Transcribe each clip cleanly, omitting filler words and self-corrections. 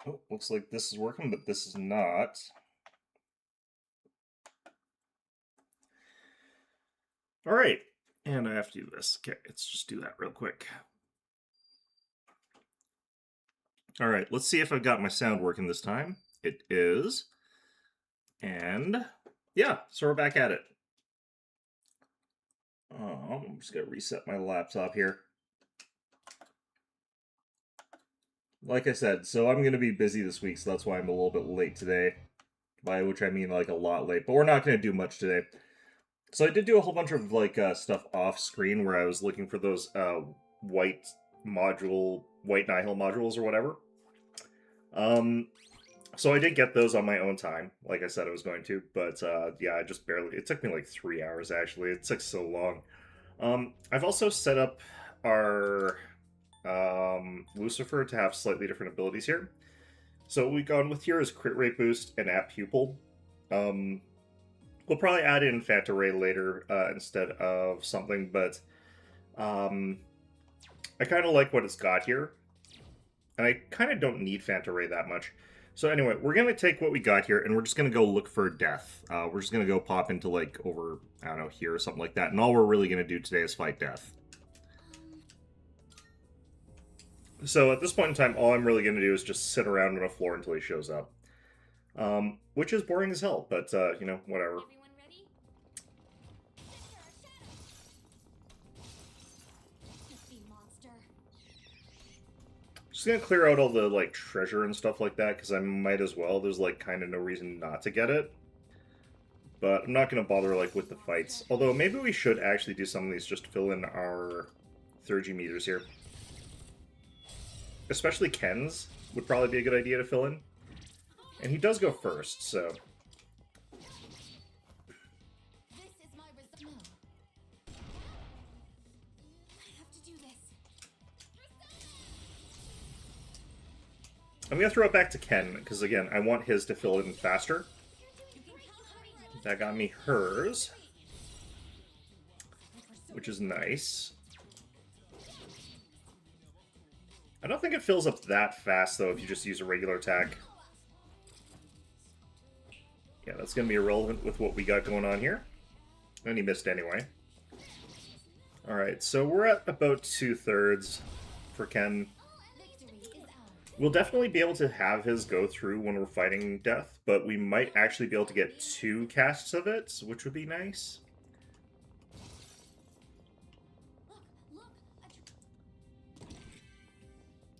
Oh, looks like this is working, but this is not. All right, and I have to do this. Okay, let's just do that real quick. All right, let's see if I've got my sound working this time. It is. And yeah, so we're back at it. I'm just gonna reset my laptop here. Like I said, so I'm gonna be busy this week, so that's why I'm a little bit late today. By which I mean like a lot late, but we're not gonna do much today. So I did do a whole bunch of like stuff off screen where I was looking for those white white nihil modules or whatever. So I did get those on my own time, like I said I was going to, but yeah, I just barely. It took me like 3 hours actually. It took so long. I've also set up our Lucifer to have slightly different abilities here. So what we've gone with here is crit rate boost and at pupil. We'll probably add in Phanta Ray later instead of something, but I kind of like what it's got here. And I kind of don't need Phanta Ray that much. So anyway, we're going to take what we got here, and we're just going to go look for death. We're just going to go pop into, like, over, I don't know, here or something like that. And all we're really going to do today is fight death. So at this point in time, all I'm really going to do is just sit around on a floor until he shows up. Which is boring as hell, but, you know, whatever. Just gonna clear out all the, like, treasure and stuff like that, because I might as well. There's, like, kind of no reason not to get it. But I'm not gonna bother, like, with the fights. Although, maybe we should actually do some of these just to fill in our 30 meters here. Especially Ken's would probably be a good idea to fill in. And he does go first, so... I'm going to throw it back to Ken, because again, I want his to fill in faster. That got me hers. Which is nice. I don't think it fills up that fast, though, if you just use a regular attack. Yeah, that's going to be irrelevant with what we got going on here. And he missed anyway. Alright, so we're at about 2/3 for Ken. We'll definitely be able to have his go through when we're fighting death, but we might actually be able to get 2 casts of it, which would be nice.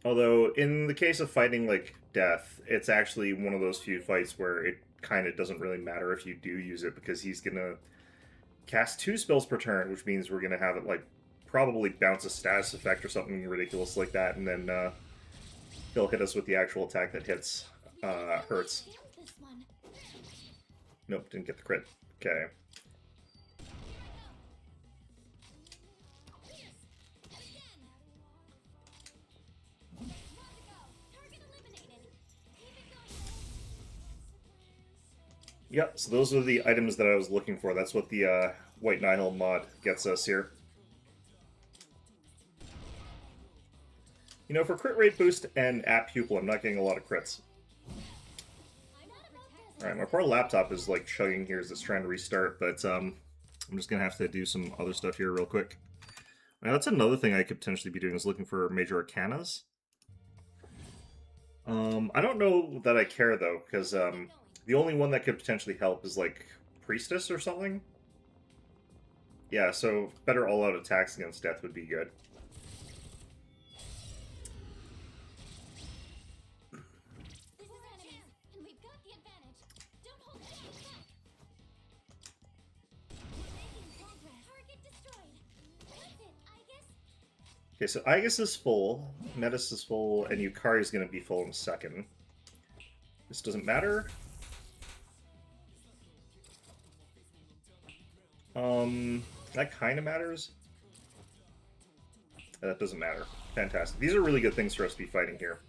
Although, in the case of fighting, like, death, it's actually one of those few fights where it kind of doesn't really matter if you do use it, because he's going to cast 2 spells per turn, which means we're going to have it, like, probably bounce a status effect or something ridiculous like that, and then he'll hit us with the actual attack that hits, hurts. Nope, didn't get the crit. Okay. Yep, so those are the items that I was looking for. That's what the White Nihil mod gets us here. You know, for crit rate boost and at pupil, I'm not getting a lot of crits. Alright, my poor laptop is like chugging here as it's trying to restart, but I'm just going to have to do some other stuff here real quick. Now, that's another thing I could potentially be doing, is looking for major arcanas. I don't know that I care, though, because the only one that could potentially help is, like, Priestess or something? Yeah, so better all-out attacks against death would be good. Okay, so Aegis is full, Metis is full, and Yukari is going to be full in a second. This doesn't matter. That kind of matters. That doesn't matter. Fantastic. These are really good things for us to be fighting here.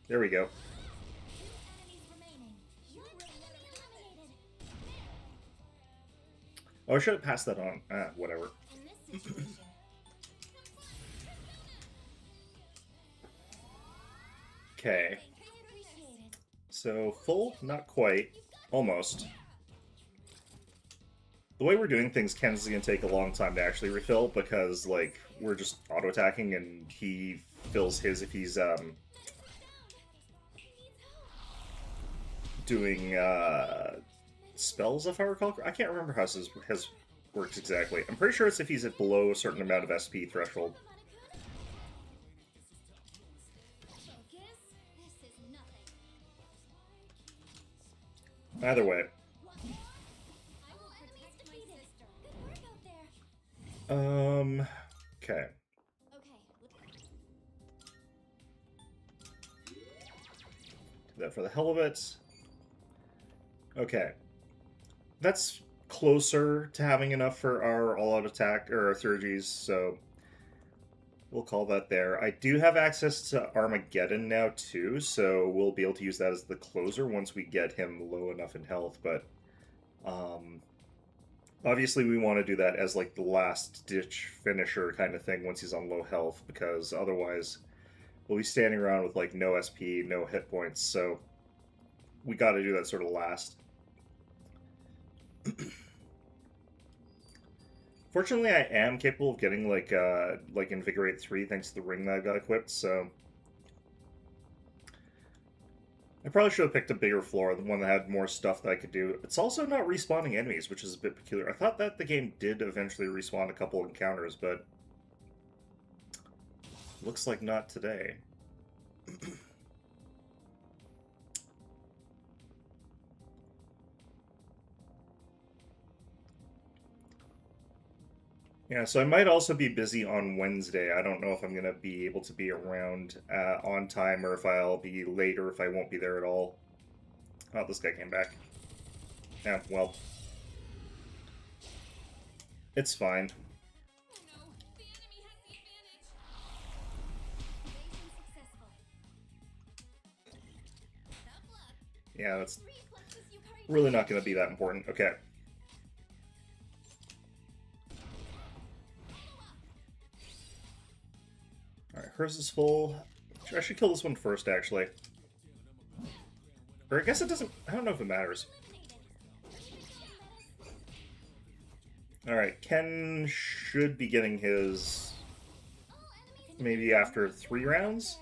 There we go. Oh, I should have passed that on. Ah, whatever. Okay. So, full? Not quite. Almost. The way we're doing things, Ken's going to take a long time to actually refill because, like, we're just auto-attacking and he fills his if he's, doing, spells, if I recall. I can't remember how his works exactly. I'm pretty sure it's if he's at below a certain amount of SP threshold. Either way. Okay. Do that for the hell of it. Okay. That's closer to having enough for our all-out attack, or our Surges, so we'll call that there. I do have access to Armageddon now, too, so we'll be able to use that as the closer once we get him low enough in health, but obviously we want to do that as, like, the last-ditch finisher kind of thing once he's on low health, because otherwise we'll be standing around with, like, no SP, no hit points, so we got to do that sort of last. Fortunately, I am capable of getting, like Invigorate 3 thanks to the ring that I got equipped, so I probably should have picked a bigger floor, the one that had more stuff that I could do. It's also not respawning enemies, which is a bit peculiar. I thought that the game did eventually respawn a couple encounters, but looks like not today. Yeah, so I might also be busy on Wednesday. I don't know if I'm going to be able to be around on time or if I'll be late or if I won't be there at all. Oh, this guy came back. Yeah, well. It's fine. Yeah, that's really not going to be that important. Okay. Alright, hers is full. I should kill this one first, actually. Or I guess it doesn't... I don't know if it matters. Alright, Ken should be getting his... maybe after 3 rounds?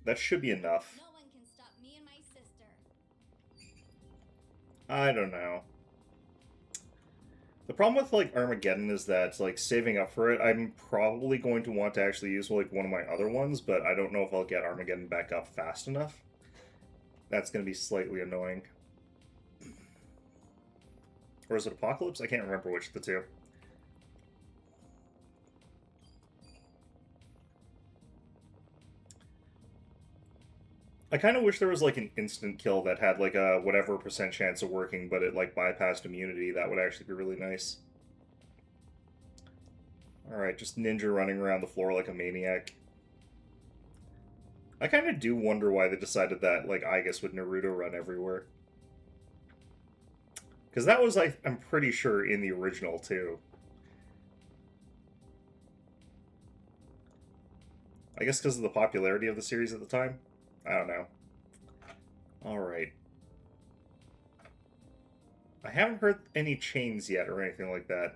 That should be enough. I don't know. The problem with, like, Armageddon is that, like, saving up for it, I'm probably going to want to actually use, like, one of my other ones, but I don't know if I'll get Armageddon back up fast enough. That's going to be slightly annoying. Or is it Apocalypse? I can't remember which of the two. I kind of wish there was, like, an instant kill that had, like, a whatever % chance of working, but it, like, bypassed immunity. That would actually be really nice. Alright, just ninja running around the floor like a maniac. I kind of do wonder why they decided that, like, Aegis would Naruto run everywhere. Because that was, I'm pretty sure, in the original, too. I guess because of the popularity of the series at the time? I don't know. Alright. I haven't heard any chains yet or anything like that.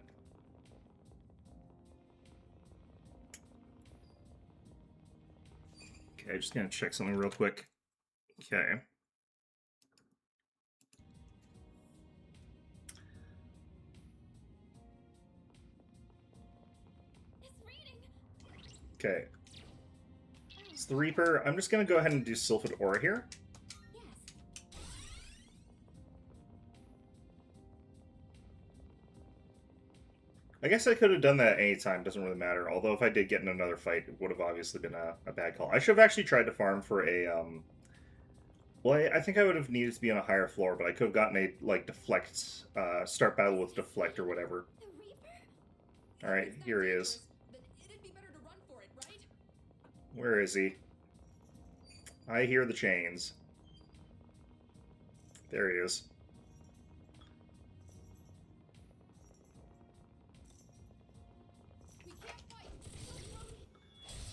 Okay, just gonna check something real quick. Okay. Okay. It's the Reaper. I'm just gonna go ahead and do Sylphid Aura here. I guess I could have done that at any time, doesn't really matter. Although if I did get in another fight, it would have obviously been a bad call. I should have actually tried to farm for a, well, I think I would have needed to be on a higher floor, but I could have gotten a, like, deflect, start battle with deflect or whatever. Alright, here he is. Where is he? I hear the chains. There he is.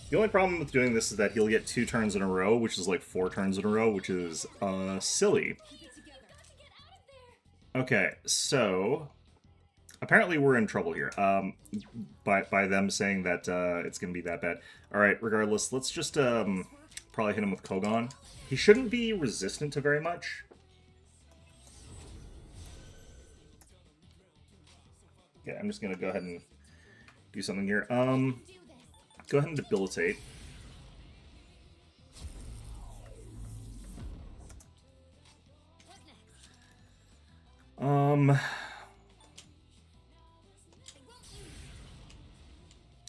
The only problem with doing this is that he'll get 2 turns in a row, which is like 4 turns in a row, which is silly. Okay, so apparently we're in trouble here. By them saying that it's gonna be that bad. All right, regardless, let's just probably hit him with Kogon. He shouldn't be resistant to very much. Yeah, I'm just gonna go ahead and do something here. Go ahead and debilitate.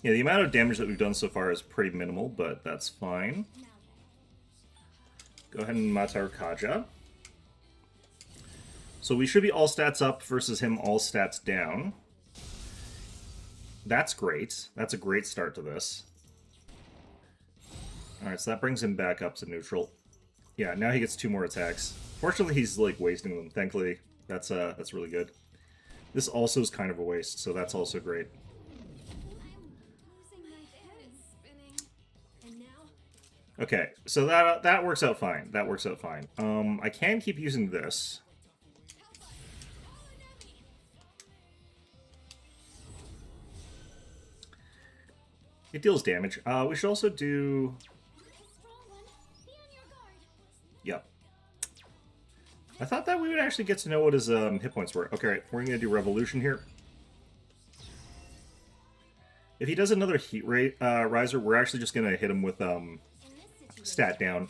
Yeah, the amount of damage that we've done so far is pretty minimal, but that's fine. Go ahead and Matar Kaja. So we should be all stats up versus him all stats down. That's great. That's a great start to this. Alright, so that brings him back up to neutral. Yeah, now he gets 2 more attacks. Fortunately, he's like wasting them. Thankfully, that's really good. This also is kind of a waste, so that's also great. Okay, so that works out fine. That works out fine. I can keep using this. It deals damage. We should also do... Yep. I thought that we would actually get to know what his hit points were. Okay, we're going to do Revolution here. If he does another Heat Riser, we're actually just going to hit him with Stat down.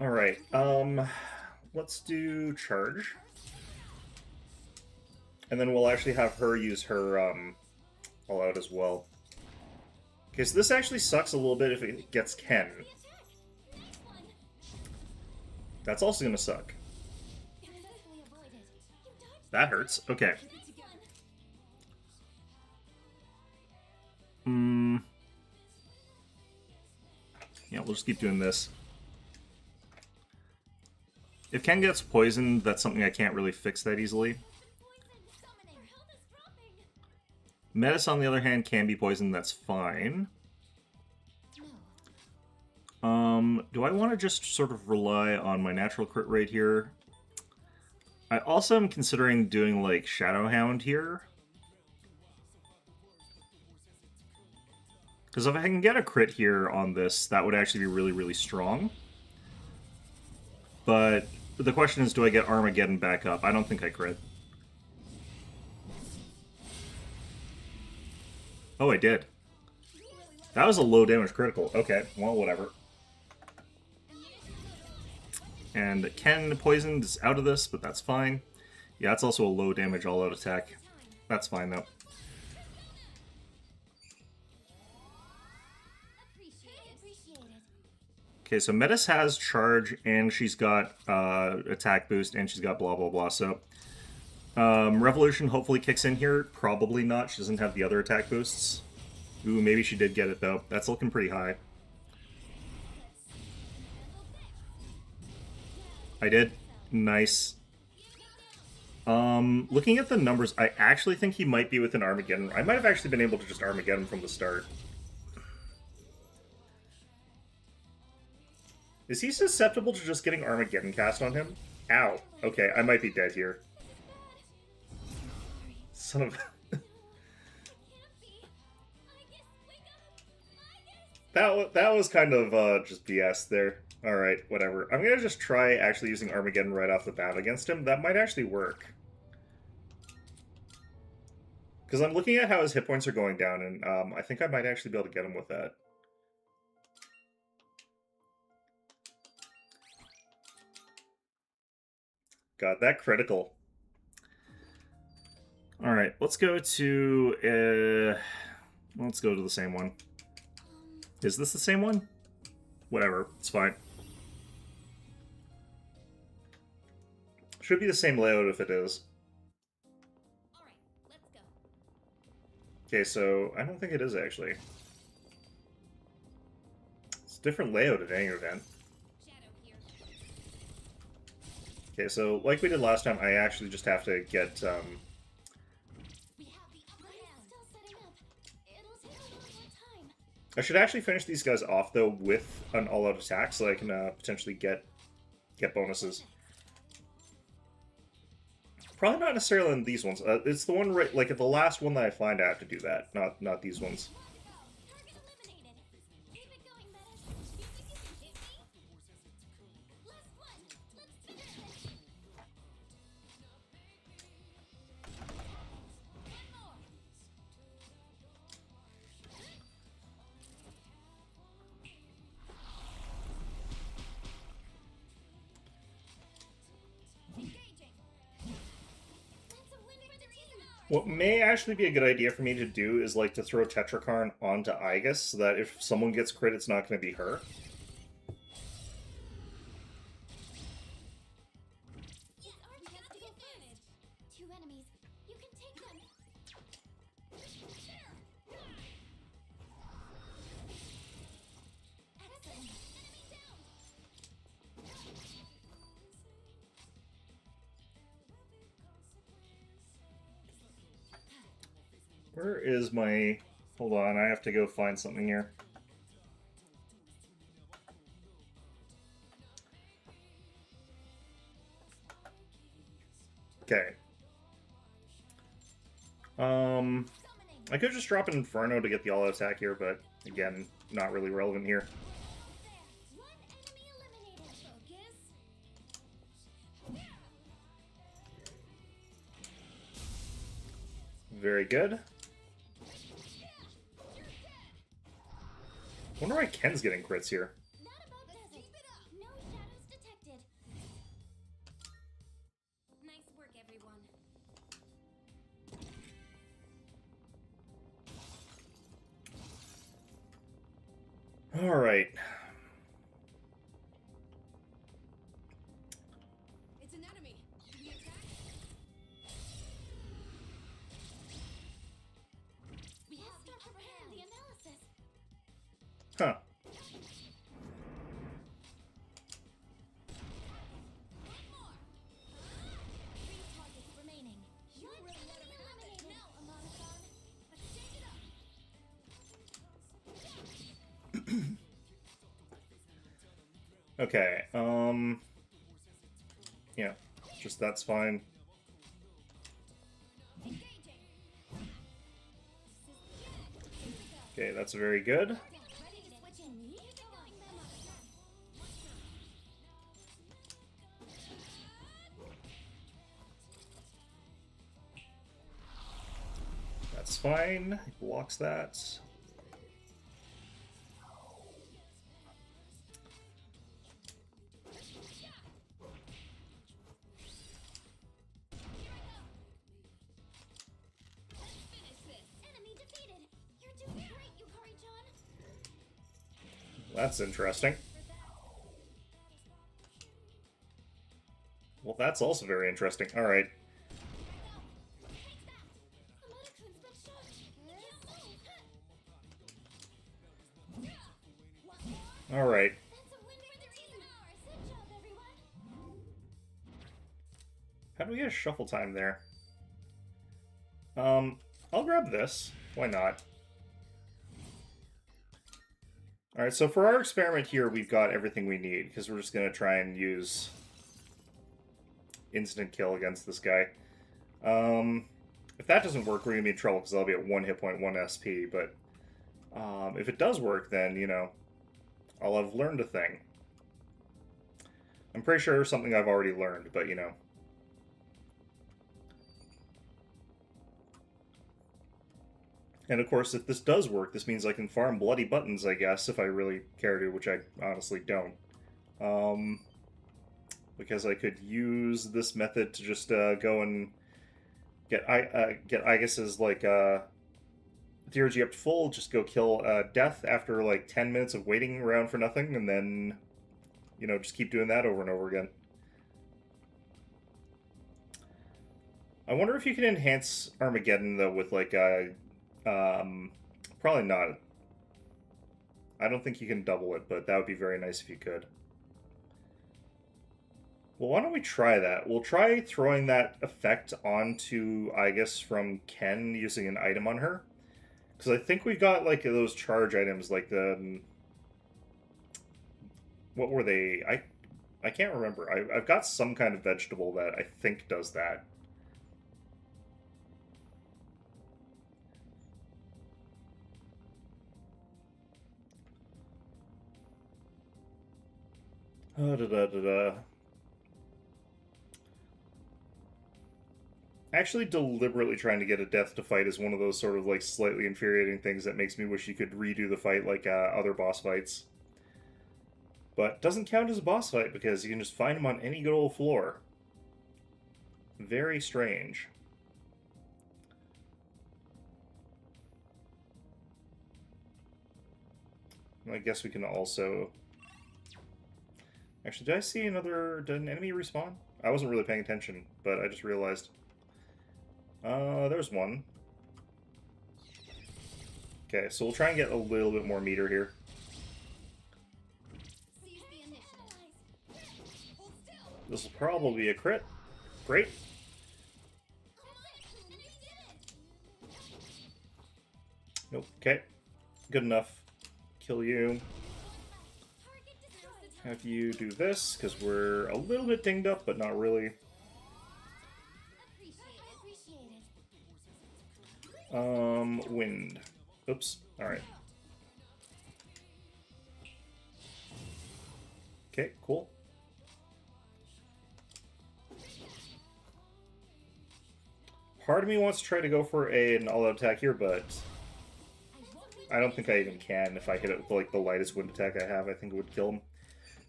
Alright, let's do Charge. And then we'll actually have her use her all out as well. Okay, so this actually sucks a little bit if it gets Ken. That's also gonna suck. That hurts. Okay. Yeah, we'll just keep doing this. If Ken gets poisoned, that's something I can't really fix that easily. Metis, on the other hand, can be poisoned, that's fine. Do I want to just sort of rely on my natural crit rate here? I also am considering doing, like, Shadowhound here. Because if I can get a crit here on this, that would actually be really, really strong. But the question is, do I get Armageddon back up? I don't think I crit. Oh, I did. That was a low damage critical. Okay, well, whatever. And Ken poisoned is out of this, but that's fine. Yeah, it's also a low damage all-out attack. That's fine, though. Okay, so Metis has Charge, and she's got attack boost, and she's got blah, blah, blah. So Revolution hopefully kicks in here. Probably not. She doesn't have the other attack boosts. Ooh, maybe she did get it, though. That's looking pretty high. I did. Nice. Looking at the numbers, I actually think he might be within Armageddon. I might have actually been able to just Armageddon from the start. Is he susceptible to just getting Armageddon cast on him? Ow. Okay, I might be dead here. Son of... that was kind of just BS there. Alright, whatever. I'm gonna just try actually using Armageddon right off the bat against him. That might actually work. Because I'm looking at how his hit points are going down, and I think I might actually be able to get him with that. God, that critical. Alright, let's go to... let's go to the same one. Is this the same one? Whatever, it's fine. Should be the same layout if it is. Alright, let's go. Okay, so I don't think it is actually. It's a different layout at any event. Shadow here. Okay, so like we did last time, I actually just have to get, We have the upper hand. Still setting up. It'll take a little more time. I should actually finish these guys off, though, with an all-out attack, so I can potentially get bonuses. Probably not necessarily on these ones. It's the one right, like, the last one that I find I have to do that, not these ones. Target eliminated. Keep it going, Menace. You think you can hit me? Last one. Let's finish this. One more. Engaging. That's a win for the team. What may actually be a good idea for me to do is, like, to throw Tetrakarn onto Aegis, so that if someone gets crit, it's not going to be her. Yes, we have the advantage. Two enemies. You can take them. Excellent. Enemy down. Where is my... Hold on, I have to go find something here. Okay. I could just drop an Inferno to get the all-out attack here, but again, not really relevant here. One enemy eliminated. Focus. Very good. Wonder why Ken's getting crits here. Not about does it. No shadows detected. Nice work, everyone. Alright. It's an enemy. Do we attack? We have the upper hand. The analysis. Huh. One more. 3 targets remaining. You really let him have it. No, Amon-san. Let's shake it up. Okay, yeah, just that's fine. Engaging. Okay, that's very good. Ready to switch in. Keep it going, Amon-san. That's fine. He blocks that. Let's finish this. Enemy defeated. You're doing great, Yukari-chan. That's interesting. Well, that's also very interesting. Alright. Take that. Amon-kun's been shot. Can't move. One more. Alright. That's a win for the team. Good job, everyone. How do we get a shuffle time there? I'll grab this. Why not? Alright, so for our experiment here, we've got everything we need, because we're just going to try and use instant kill against this guy. If that doesn't work, we're going to be in trouble, because I'll be at 1 hit point, 1 SP, but if it does work, then, you know, I'll have learned a thing. I'm pretty sure it's something I've already learned, but, you know. And of course, if this does work, this means I can farm bloody buttons, I guess, if I really care to, which I honestly don't. Because I could use this method to just go and get Aegis's, like, theurgy up to full, just go kill Death after, like, 10 minutes of waiting around for nothing, and then, you know, just keep doing that over and over again. I wonder if you can enhance Armageddon, though, with, like, probably not. I don't think you can double it, but that would be very nice if you could. Well, why don't we try that? We'll try throwing that effect onto Aegis from Ken using an item on her. Because I think we got, like, those charge items, like the... What were they? I can't remember. I've got some kind of vegetable that I think does that. Actually, deliberately trying to get a death to fight is one of those sort of like slightly infuriating things that makes me wish you could redo the fight like other boss fights. But doesn't count as a boss fight because you can just find him on any good old floor. Very strange. I guess we can also... Actually, did I see another... Did an enemy respawn? I wasn't really paying attention, but I just realized. There's one. Okay, so we'll try and get a little bit more meter here. This will probably be a crit. Great. Nope. Okay. Good enough. Kill you. Have you do this, because we're a little bit dinged up, but not really. Wind. Oops. Alright. Okay, cool. Part of me wants to try to go for an all-out attack here, but I don't think I even can. If I hit it with like the lightest wind attack I have, I think it would kill him.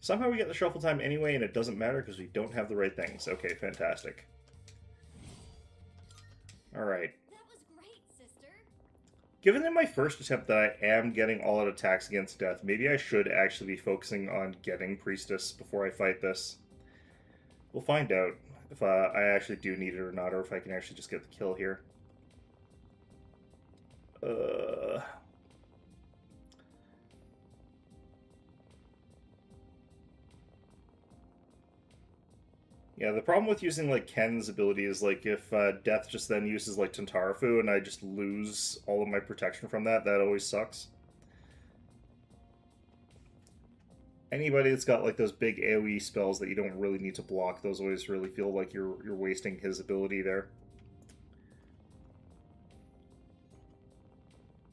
Somehow we get the shuffle time anyway, and it doesn't matter because we don't have the right things. Okay, fantastic. Alright. Given in my first attempt that I am getting all-out attacks against death, maybe I should actually be focusing on getting Priestess before I fight this. We'll find out if I actually do need it or not, or if I can actually just get the kill here. Yeah, the problem with using, like, Ken's ability is, like, if Death just then uses, like, Tantarafu and I just lose all of my protection from that, that always sucks. Anybody that's got, like, those big AoE spells that you don't really need to block, those always really feel like you're wasting his ability there.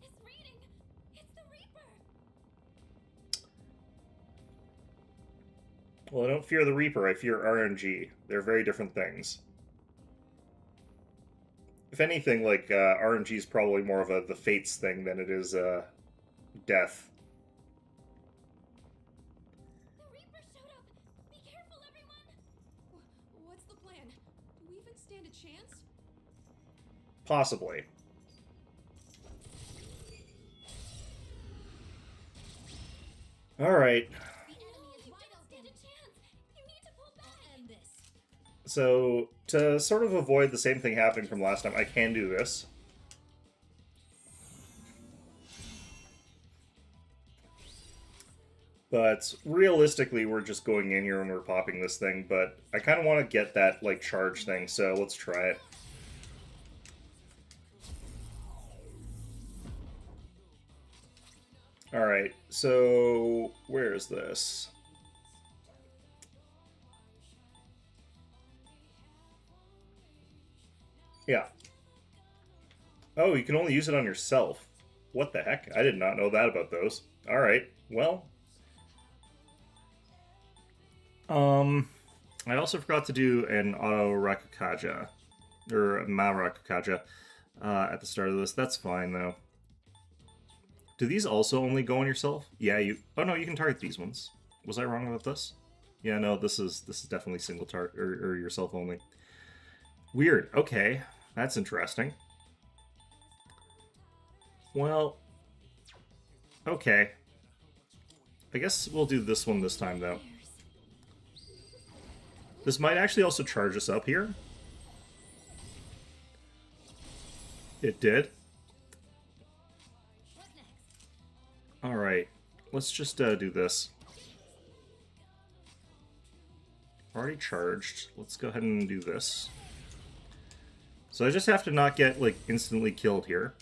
It's reading! It's the Reaper! Well, I don't fear the Reaper, I fear RNG. They're very different things. If anything, like, RNG is probably more of the Fates thing than it is, Death. The Reaper showed up! Be careful, everyone! What's the plan? Do we even stand a chance? Possibly. Alright. So, to sort of avoid the same thing happening from last time, I can do this. But realistically, we're just going in here and we're popping this thing, but I kind of want to get that, like, charge thing, so let's try it. Alright, so where is this? Yeah. Oh, you can only use it on yourself. What the heck? I did not know that about those. Alright, well. I also forgot to do an auto Rakukaja, or Ma Rakukaja, at the start of this. That's fine, though. Do these also only go on yourself? Yeah, you... Oh, no, you can target these ones. Was I wrong about this? Yeah, no, this is definitely single target, or yourself only. Weird. Okay. That's interesting. Well, okay. I guess we'll do this one this time, though. This might actually also charge us up here. It did. Alright. let's just do this. Already charged. Let's go ahead and do this. So I just have to not get, like, instantly killed here.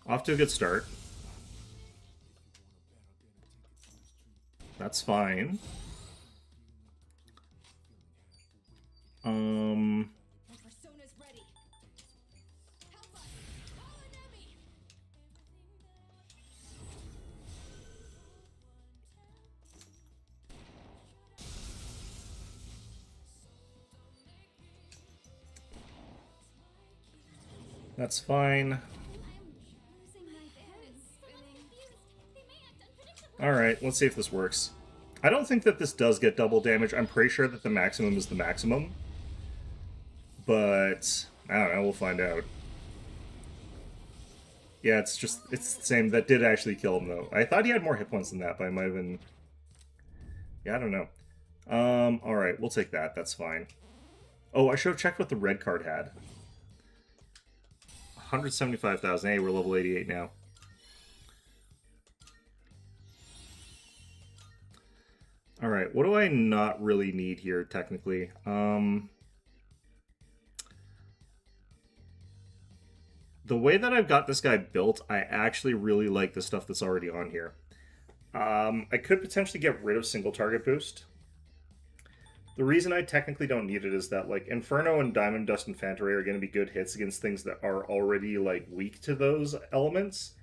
Off to a good start. That's fine. My persona's ready. Help us! Call an enemy! That's fine. I'm losing my parents. I'm confused. They may act unpredictable. Alright, let's see if this works. I don't think that this does get double damage. I'm pretty sure that the maximum is the maximum. But, I don't know, we'll find out. Yeah, it's the same. That did actually kill him, though. I thought he had more hit points than that, but I might have been... Yeah, I don't know. Alright, we'll take that. That's fine. Oh, I should have checked what the red card had. 175,000. Hey, we're level 88 now. Alright, what do I not really need here, technically? The way that I've got this guy built, I actually really like the stuff that's already on here. I could potentially get rid of single target boost. The reason I technically don't need it is that, like, Inferno and Diamond Dust and Phanta Ray are going to be good hits against things that are already, like, weak to those elements.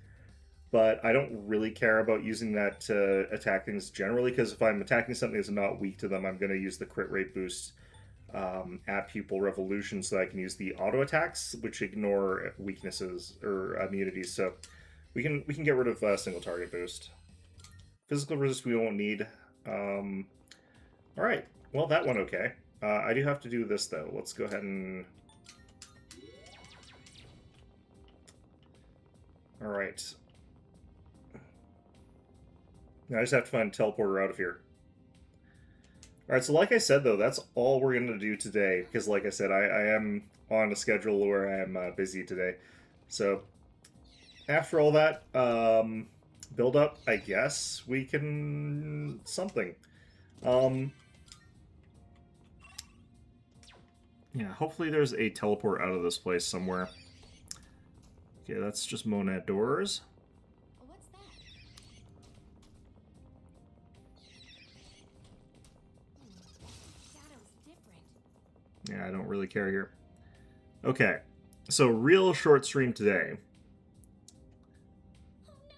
But I don't really care about using that to attack things generally, because if I'm attacking something that's not weak to them, I'm going to use the crit rate boost at Pupil Revolution so that I can use the auto attacks, which ignore weaknesses or immunities. So we can get rid of single target boost. Physical resist we won't need. All right. Well, that went okay. I do have to do this, though. Let's go ahead and... Alright. Now I just have to find a teleporter out of here. Alright, so like I said, though, that's all we're going to do today. Because, like I said, I am on a schedule where I am busy today. So, after all that build up, I guess we can... something. Yeah, hopefully there's a teleport out of this place somewhere. Okay, that's just Monad doors. What's that? Shadow's different. Yeah, I don't really care here. Okay, so real short stream today. Oh no!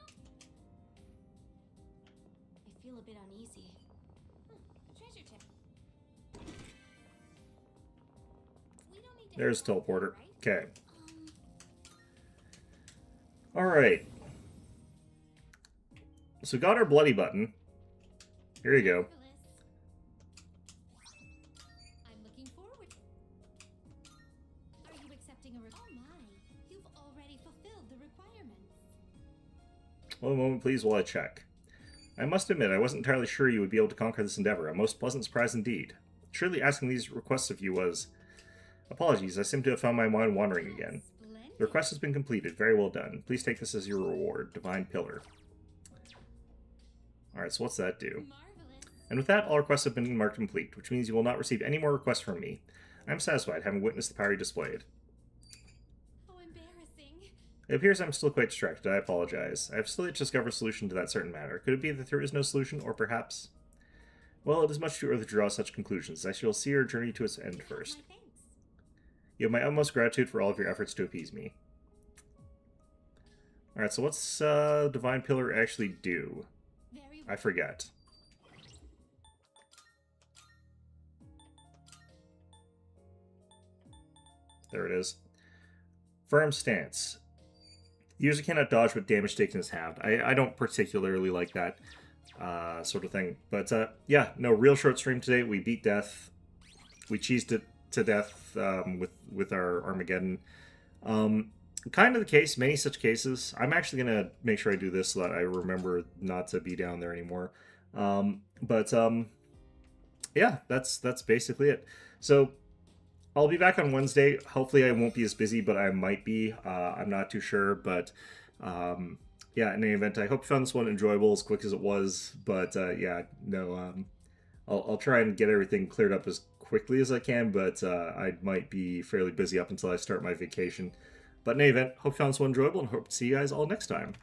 I feel a bit uneasy. Treasure chest. We don't need to There's have that, teleporter. right? Okay. Alright. So got our bloody button. Here you go. I'm looking forward. Are you accepting a Oh my, you've already fulfilled the requirements. Well, a moment, please, while I check. I must admit, I wasn't entirely sure you would be able to conquer this endeavor. A most pleasant surprise indeed. Surely asking these requests of you was... Apologies, I seem to have found my mind wandering again. Splendid. The request has been completed. Very well done. Please take this as your reward. Divine Pillar. Alright, so what's that do? Marvelous. And with that, all requests have been marked complete, which means you will not receive any more requests from me. I am satisfied, having witnessed the power you displayed. How embarrassing. It appears I'm still quite distracted. I apologize. I have still yet to discover a solution to that certain matter. Could it be that there is no solution, or perhaps... Well, it is much too early to draw such conclusions. I shall see your journey to its end first. My thanks. You have my utmost gratitude for all of your efforts to appease me. Alright, so what's Divine Pillar actually do? Very I forget. There it is. Firm stance. The user cannot dodge what damage taken is halved. I don't particularly like that sort of thing. But yeah, no, real short stream today. We beat death. We cheesed it to death with our Armageddon. Kind of the case, many such cases. I'm actually going to make sure I do this so that I remember not to be down there anymore. Yeah, that's basically it. So I'll be back on Wednesday. Hopefully I won't be as busy, but I might be. I'm not too sure, but yeah, in any event, I hope you found this one enjoyable as quick as it was. But yeah, no, I'll try and get everything cleared up as quickly as I can, but I might be fairly busy up until I start my vacation. But in any event, hope you found this one enjoyable and hope to see you guys all next time.